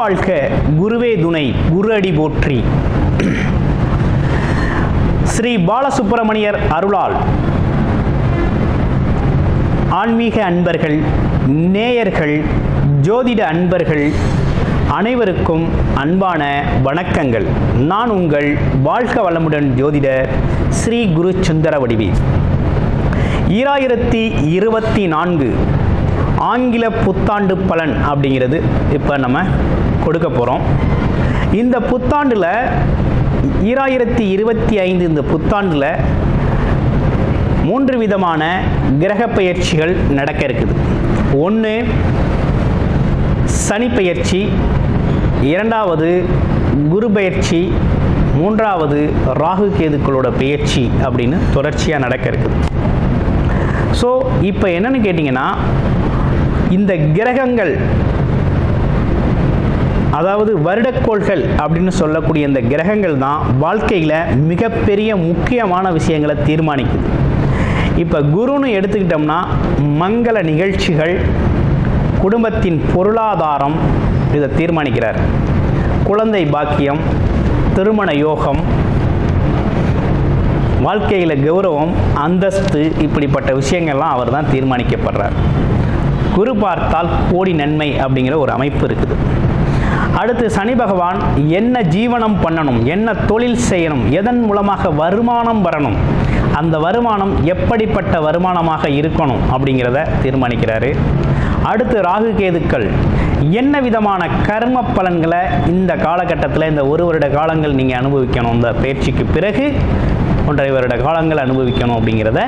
வாழ்க குருவே துணை, குரு அடி போற்றி. ஸ்ரீ பாலசுப்பிரமணியர் அருளால் ஆன்மீக அன்பர்கள், நேயர்கள், ஜோதிட அன்பர்கள் அனைவருக்கும் அன்பான வணக்கங்கள். நான் உங்கள் வாழ்க வளமுடன் ஜோதிடர் ஸ்ரீ குரு சுந்தர வடிவி. 2024 ஆங்கில புத்தாண்டு பலன் அப்படிங்கிறது இப்போ நம்ம கொடுக்க போகிறோம். இந்த புத்தாண்டில் 2025 இந்த புத்தாண்டில் 3 விதமான கிரக பெயர்ச்சிகள் நடக்க இருக்குது. ஒன்று சனி பெயர்ச்சி, 2வது குரு பெயர்ச்சி, 3வது ராகு கேதுக்களோட பெயர்ச்சி அப்படின்னு தொடர்ச்சியாக நடக்க இருக்குது. ஸோ இப்போ என்னன்னு கேட்டிங்கன்னா, இந்த கிரகங்கள், அதாவது வருடக்கோள்கள் அப்படின்னு சொல்லக்கூடிய இந்த கிரகங்கள் தான் வாழ்க்கையில் மிகப்பெரிய முக்கியமான விஷயங்களை தீர்மானிக்குது. இப்போ குருன்னு எடுத்துக்கிட்டோம்னா மங்கள நிகழ்ச்சிகள், குடும்பத்தின் பொருளாதாரம் இதை தீர்மானிக்கிறார். குழந்தை பாக்கியம், திருமண யோகம், வாழ்க்கையில் கௌரவம், அந்தஸ்து, இப்படிப்பட்ட விஷயங்கள்லாம் அவர் தான் தீர்மானிக்கப்படுறார். குரு பார்த்தால் கோடி நன்மை அப்படிங்கிற ஒரு அமைப்பு இருக்குது. அடுத்து சனி பகவான் என்ன ஜீவனம் பண்ணணும், என்ன தொழில் செய்யணும், எதன் மூலமாக வருமானம் வரணும், அந்த வருமானம் எப்படிப்பட்ட வருமானமாக இருக்கணும் அப்படிங்கிறத தீர்மானிக்கிறாரு. அடுத்து ராகு கேதுக்கள் என்ன விதமான கர்ம பலன்களை இந்த காலகட்டத்தில், இந்த 1 வருட காலங்கள் நீங்கள் அனுபவிக்கணும், இந்த பயிற்சிக்கு பிறகு 1.5 வருட காலங்கள் அனுபவிக்கணும் அப்படிங்கிறத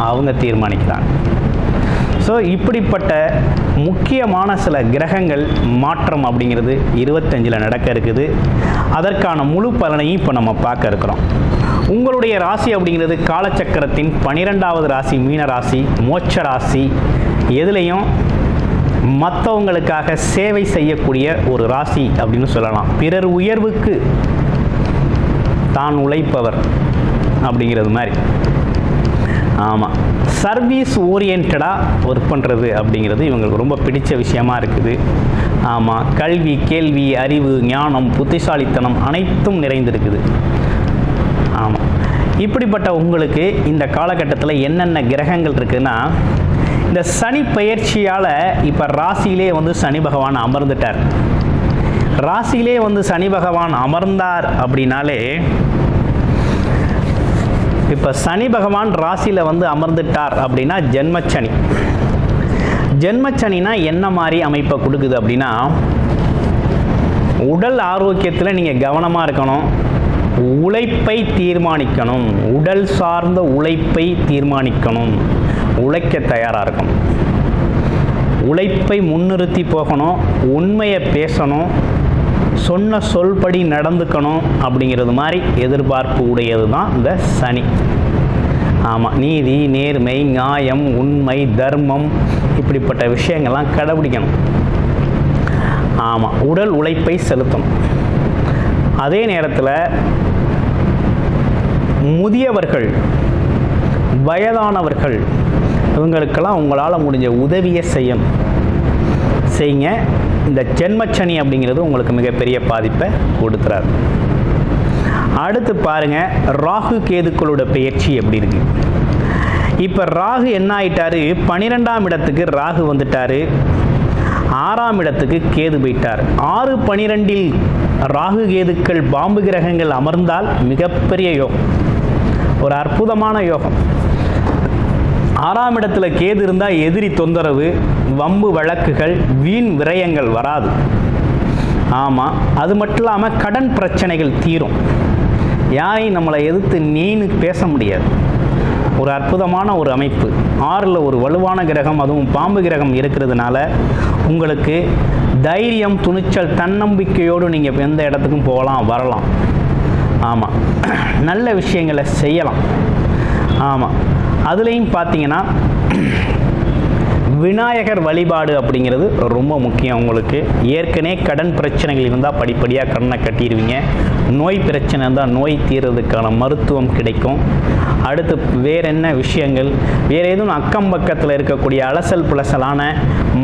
அவங்க தீர்மானிக்கிறாங்க. ஸோ இப்படிப்பட்ட முக்கியமான சில கிரகங்கள் மாற்றம் அப்படிங்கிறது 25 நடக்க இருக்குது. அதற்கான முழு பலனையும் இப்போ நம்ம பார்க்க இருக்கிறோம். உங்களுடைய ராசி அப்படிங்கிறது காலச்சக்கரத்தின் 12வது ராசி மீன ராசி, மோட்ச ராசி. எதுலேயும் மற்றவங்களுக்காக சேவை செய்யக்கூடிய ஒரு ராசி அப்படின்னு சொல்லலாம். பிறர் உயர்வுக்கு தான் உழைப்பவர் அப்படிங்கிறது மாதிரி. ஆமாம், சர்வீஸ் ஓரியன்டாக ஒர்க் பண்ணுறது அப்படிங்கிறது இவங்களுக்கு ரொம்ப பிடிச்ச விஷயமா இருக்குது. ஆமாம், கல்வி, கேள்வி, அறிவு, ஞானம், புத்திசாலித்தனம் அனைத்தும் நிறைந்திருக்குது. ஆமாம், இப்படிப்பட்ட உங்களுக்கு இந்த காலகட்டத்தில் என்னென்ன கிரகங்கள் இருக்குதுன்னா, இந்த சனி பெயர்ச்சியால் இப்போ ராசியிலே வந்து சனி பகவான் அமர்ந்துட்டார். ராசியிலே வந்து சனி பகவான் அமர்ந்தார் அப்படின்னாலே, இப்போ சனி பகவான் ராசியில் வந்து அமர்ந்துட்டார் அப்படின்னா ஜென்மச்சனி. ஜென்மச்சனினா என்ன மாதிரி அமைப்பை கொடுக்குது அப்படின்னா, உடல் ஆரோக்கியத்தில் நீங்கள் கவனமாக இருக்கணும், உழைப்பை தீர்மானிக்கணும், உடல் சார்ந்த உழைப்பை தீர்மானிக்கணும், உழைக்க தயாராக இருக்கணும், உழைப்பை முன்னிறுத்தி போகணும், உண்மையை பேசணும், சொன்ன சொல்படி நடந்துக்கணும் அப்படிங்கிறது மாதிரி எதிர்பார்ப்பு உடையது தான் இந்த சனி. ஆமாம், நீதி, நேர்மை, நியாயம், உண்மை, தர்மம், இப்படிப்பட்ட விஷயங்கள்லாம் கடைபிடிக்கணும். ஆமாம், உடல் உழைப்பை செலுத்தணும். அதே நேரத்தில் முதியவர்கள், வயதானவர்கள், இவங்களுக்கெல்லாம் உங்களால் முடிஞ்ச உதவியை செய்யுங்க. இந்த ஜென்மச்சனி அப்படிங்கிறது உங்களுக்கு மிகப்பெரிய பாதிப்பை கொடுத்துறாரு. அடுத்து பாருங்க, ராகு கேதுக்களோட பெயர்ச்சி எப்படி இருக்கு. இப்போ ராகு என்ன ஆயிட்டாரு, 12ஆம் இடத்துக்கு ராகு வந்துட்டாரு, 6ஆம் இடத்துக்கு கேது போயிட்டார். 6-12 ராகு கேதுக்கள் பாம்பு கிரகங்கள் அமர்ந்தால் மிகப்பெரிய யோகம், ஒரு அற்புதமான யோகம். 6ஆம் இடத்துல கேது இருந்தால் எதிரி தொந்தரவு, வம்பு வழக்குகள், வீண் விரயங்கள் வராது. ஆமாம், அது மட்டும் இல்லாமல் கடன் பிரச்சனைகள் தீரும். யாரையும் நம்மளை எதிர்த்து நீனு பேச முடியாது. ஒரு அற்புதமான ஒரு அமைப்பு. 6ல் ஒரு வலுவான கிரகம், அதுவும் பாம்பு கிரகம் இருக்கிறதுனால உங்களுக்கு தைரியம், துணிச்சல், தன்னம்பிக்கையோடு நீங்கள் எந்த இடத்துக்கும் போகலாம், வரலாம். ஆமாம், நல்ல விஷயங்களை செய்யலாம். ஆமாம், அதுலேயும் பார்த்தீங்கன்னா விநாயகர் வழிபாடு அப்படிங்கிறது ரொம்ப முக்கியம். உங்களுக்கு ஏற்கனவே கடன் பிரச்சனைகள் இருந்தால் படிப்படியாக கடனை கட்டிடுவீங்க. நோய் பிரச்சனை இருந்தால் நோய் தீர்றதுக்கான மருத்துவம் கிடைக்கும். அடுத்து வேறு என்ன விஷயங்கள், வேறு எதுவும் அக்கம் பக்கத்தில் இருக்கக்கூடிய அலசல் புலசலான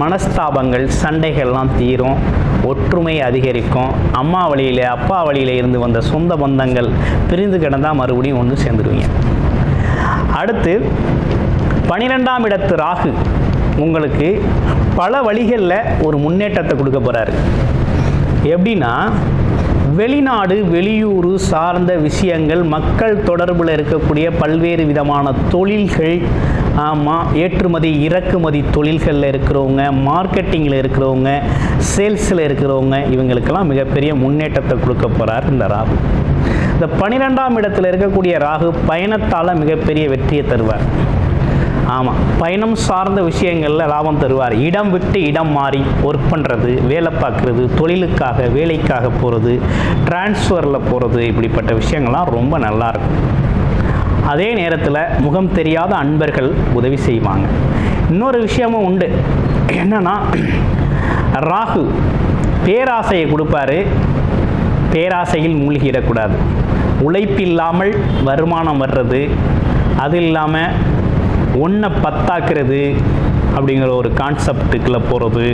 மனஸ்தாபங்கள் சண்டைகள்லாம் தீரும். ஒற்றுமை அதிகரிக்கும். அம்மா வழியில் அப்பா வழியில் இருந்து வந்த சொந்த பந்தங்கள் பிரிந்து கிடந்தால் மறுபடியும் ஒன்று சேர்ந்துடுவீங்க. அடுத்து 12ஆம் இடத்து ராகு உங்களுக்கு பல வழிகளில் ஒரு முன்னேற்றத்தை கொடுக்க போகிறாரு. எப்படின்னா, வெளிநாடு வெளியூர் சார்ந்த விஷயங்கள், மக்கள் தொடர்பில் இருக்கக்கூடிய பல்வேறு விதமான தொழில்கள், ஏற்றுமதி இறக்குமதி தொழில்களில் இருக்கிறவங்க, மார்க்கெட்டிங்கில் இருக்கிறவங்க, சேல்ஸில் இருக்கிறவங்க, இவங்களுக்கெல்லாம் மிகப்பெரிய முன்னேற்றத்தை கொடுக்க போகிறார் இந்த ராகு. இந்த 12ஆம் இடத்தில் இருக்கக்கூடிய ராகு பயணத்தால் மிகப்பெரிய வெற்றியை தருவார். ஆமாம், பயணம் சார்ந்த விஷயங்களில் லாபம் தருவார். இடம் விட்டு இடம் மாறி ஒர்க் பண்ணுறது, வேலை பார்க்குறது, தொழிலுக்காக வேலைக்காக போகிறது, டிரான்ஸ்ஃபரில் போகிறது, இப்படிப்பட்ட விஷயங்கள்லாம் ரொம்ப நல்லாயிருக்கும். அதே நேரத்தில் முகம் தெரியாத அன்பர்கள் உதவி செய்வாங்க. இன்னொரு விஷயமும் உண்டு. என்னன்னா, ராகு பேராசையை கொடுப்பாரு. பேராசையில் மூழ்கிடக்கூடாது. உழைப்பில்லாமல் வருமானம் வர்றது, அது இல்லாமல் ஒன்றை பத்தாக்குறது அப்படிங்கிற ஒரு கான்செப்டுக்குள்ளே போகிறது,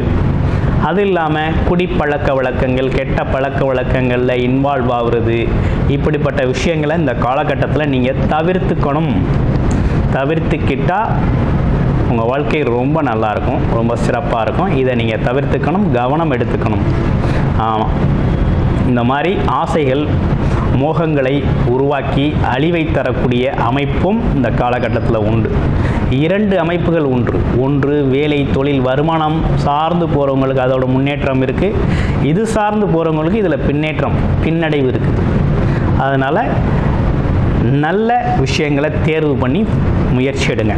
அது இல்லாமல் குடிப்பழக்க வழக்கங்கள், கெட்ட பழக்க வழக்கங்களில் இன்வால்வ் ஆகுறது, இப்படிப்பட்ட விஷயங்களை இந்த காலகட்டத்தில் நீங்கள் தவிர்த்துக்கணும். தவிர்த்துக்கிட்டால் உங்கள் வாழ்க்கை ரொம்ப நல்லாயிருக்கும், ரொம்ப சிறப்பாக இருக்கும். இதை நீங்கள் தவிர்த்துக்கணும், கவனம் எடுத்துக்கணும். ஆமாம், இந்த மாதிரி ஆசைகள் மோகங்களை உருவாக்கி அழிவை தரக்கூடிய அமைப்பும் இந்த காலகட்டத்தில் உண்டு. 2 அமைப்புகள் உண்டு. ஒன்று, வேலை தொழில் வருமானம் சார்ந்து போகிறவங்களுக்கு அதோட முன்னேற்றம் இருக்குது. இது சார்ந்து போகிறவங்களுக்கு இதில் பின்னடைவு இருக்குது. அதனால் நல்ல விஷயங்களை தேர்வு பண்ணி முயற்சி எடுங்க.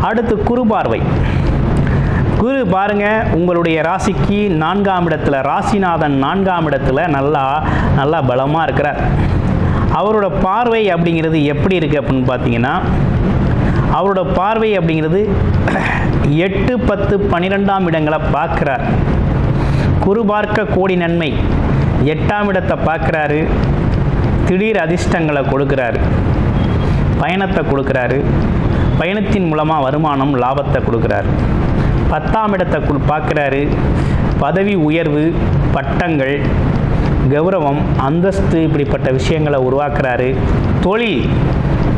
அடுத்து குரு பார்வை. குரு பாருங்க, உங்களுடைய ராசிக்கு 4ஆம் இடத்துல, ராசிநாதன் 4ஆம் இடத்துல நல்லா பலமாக இருக்கிறார். அவரோட பார்வை அப்படிங்கிறது எப்படி இருக்குது அப்படின்னு பார்த்தீங்கன்னா, அவரோட பார்வை அப்படிங்கிறது 8, 10, 12ஆம் இடங்களை பார்க்குறார். குரு பார்க்க கோடி நன்மை. 8ஆம் இடத்தை பார்க்குறாரு. திடீர் அதிர்ஷ்டங்களை கொடுக்குறாரு. பயணத்தை கொடுக்குறாரு. பயணத்தின் மூலமாக வருமானம் லாபத்தை கொடுக்குறாரு. 10ஆம் இடத்தை பார்க்குறாரு. பதவி உயர்வு, பட்டங்கள், கௌரவம், அந்தஸ்து, இப்படிப்பட்ட விஷயங்களை உருவாக்குறாரு.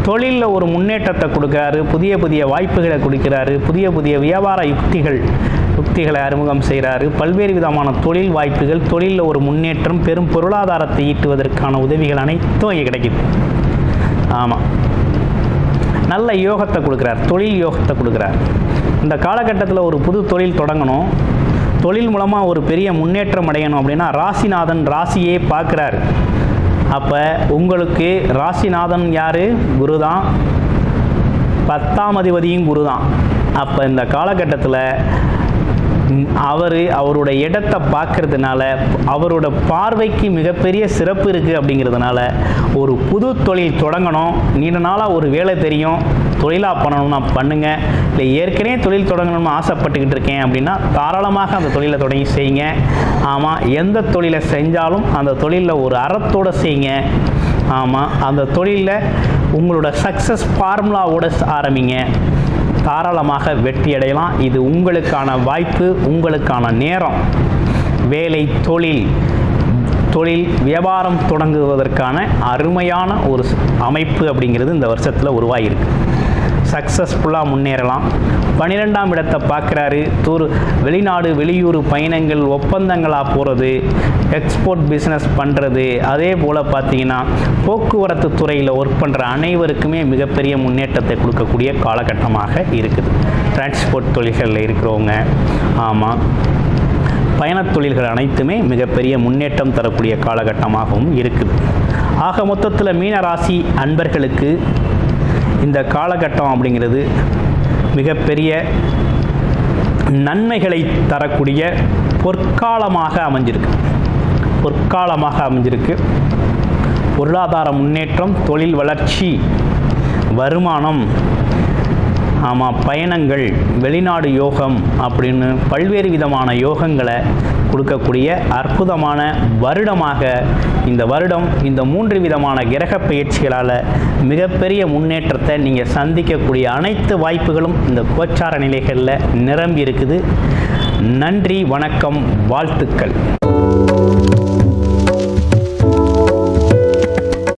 தொழிலில் ஒரு முன்னேற்றத்தை கொடுக்குறாரு. புதிய வாய்ப்புகளை கொடுக்கிறாரு. புதிய வியாபார யுக்திகளை அறிமுகம் செய்கிறாரு. பல்வேறு விதமான தொழில் வாய்ப்புகள், தொழிலில் ஒரு முன்னேற்றம், பெரும் பொருளாதாரத்தை ஈட்டுவதற்கான உதவிகள் அனைத்தும் இங்கே கிடைக்குது. ஆமாம், நல்ல யோகத்தை கொடுக்குறார். தொழில் யோகத்தை கொடுக்குறார். இந்த காலகட்டத்தில் ஒரு புது தொழில் தொடங்கணும், தொழில் மூலமாக ஒரு பெரிய முன்னேற்றம் அடையணும் அப்படின்னா ராசிநாதன் ராசியே பார்க்குறாரு. அப்போ உங்களுக்கு ராசிநாதன் யார்? குரு தான். 10ஆம் அதிபதியும் குரு தான். அப்போ இந்த காலகட்டத்தில் அவருடைய இடத்தை பார்க்கறதுனால, அவரோட பார்வைக்கு மிகப்பெரிய சிறப்பு இருக்குது. அப்படிங்கிறதுனால ஒரு புது தொழில் தொடங்கணும், நீண்ட நாளாக ஒரு வேலை தெரியும், தொழிலாக பண்ணணும்னா பண்ணுங்கள். இல்லை ஏற்கனவே தொழில் தொடங்கணும்னு ஆசைப்பட்டுக்கிட்டு இருக்கேன் அப்படின்னா தாராளமாக அந்த தொழிலை தொடங்கி செய்யுங்க. ஆமாம், எந்த தொழிலை செஞ்சாலும் அந்த தொழிலில் ஒரு அறத்தோடு செய்யுங்க. ஆமாம், அந்த தொழிலில் உங்களோட சக்ஸஸ் ஃபார்முலாவோட ஆரம்பிங்க. தாராளமாக வெற்றி அடையலாம். இது உங்களுக்கான வாய்ப்பு, உங்களுக்கான நேரம். வேலை, தொழில் வியாபாரம் தொடங்குவதற்கான அருமையான ஒரு அமைப்பு அப்படிங்கிறது இந்த வருஷத்தில் உருவாகியிருக்கு. சக்ஸஸ்ஃபுல்லாக முன்னேறலாம். 12ஆம் இடத்தை பார்க்குறாரு. வெளிநாடு வெளியூர் பயணங்கள், ஒப்பந்தங்களாக போகிறது, எக்ஸ்போர்ட் பிஸ்னஸ் பண்ணுறது, அதே போல் பார்த்தீங்கன்னா போக்குவரத்து துறையில் ஒர்க் பண்ணுற அனைவருக்குமே மிகப்பெரிய முன்னேற்றத்தை கொடுக்கக்கூடிய காலகட்டமாக இருக்குது. டிரான்ஸ்போர்ட் தொழில்களில் இருக்கிறவங்க, ஆமாம், பயணத் தொழில்கள் அனைத்துமே மிகப்பெரிய முன்னேற்றம் தரக்கூடிய காலகட்டமாகவும் இருக்குது. ஆக மொத்தத்தில் மீனராசி அன்பர்களுக்கு இந்த காலகட்டம் அப்படிங்கிறது மிகப்பெரிய நன்மைகளை தரக்கூடிய பொற்காலமாக அமைஞ்சிருக்கு. பொருளாதார முன்னேற்றம், தொழில் வளர்ச்சி, வருமானம், ஆமாம், பயணங்கள், வெளிநாடு யோகம் அப்படின்னு பல்வேறு விதமான யோகங்களை கொடுக்கக்கூடிய அற்புதமான வருடமாக இந்த வருடம் இந்த 3 விதமான கிரக பயிற்சிகளால் மிகப்பெரிய முன்னேற்றத்தை நீங்கள் சந்திக்கக்கூடிய அனைத்து வாய்ப்புகளும் இந்த கோச்சார நிலைகளில் நிரம்பி இருக்குது. நன்றி, வணக்கம், வாழ்த்துக்கள்.